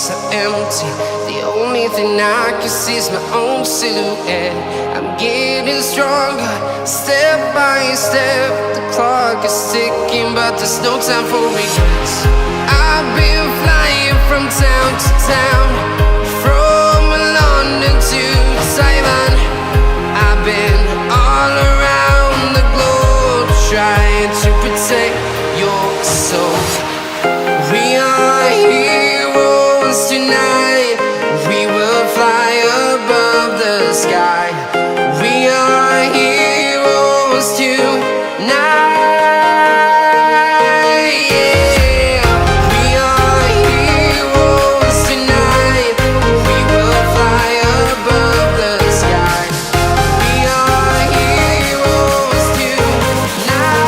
so empty. The only thing I can see is my own silhouette. I'm getting stronger, step by step. The clock is ticking, but there's no time for regrets. I've been flying from town to town, from London to Taiwan. I've been all around the globe, trying to protect your soul. We are heroes tonight. We will fly above the sky. We are heroes tonight. Yeah. We are heroes tonight. We will fly above the sky. We are heroes tonight.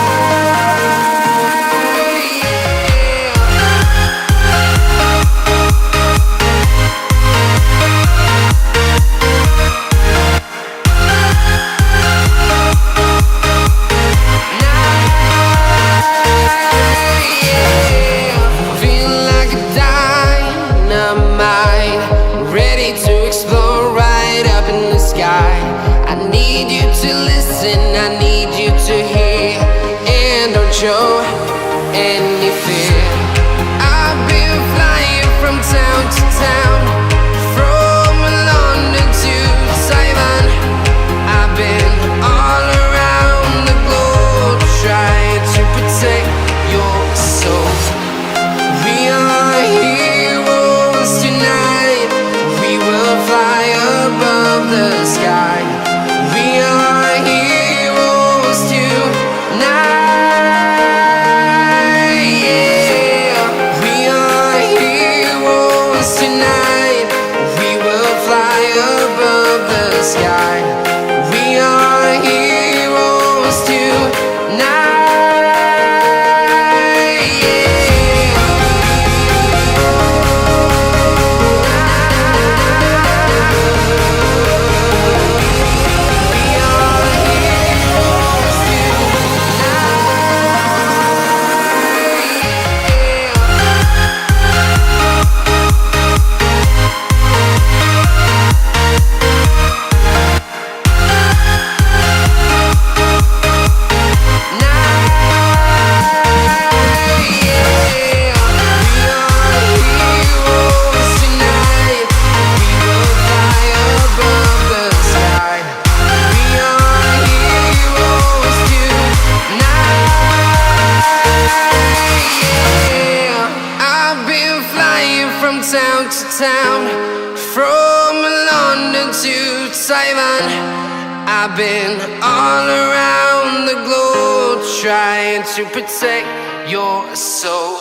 I need you to listen, I need you to hear, and don't show any fear. I've been flying from town to town, from London to Taiwan. I've been all around the globe, trying to protect your soul. We are heroes tonight. We will fly above the sky. We are heroes tonight. Yeah. We are heroes tonight. We will fly above the sky. We are heroes tonight. From town to town, from London to Taiwan. I've been all around the globe, trying to protect your soul.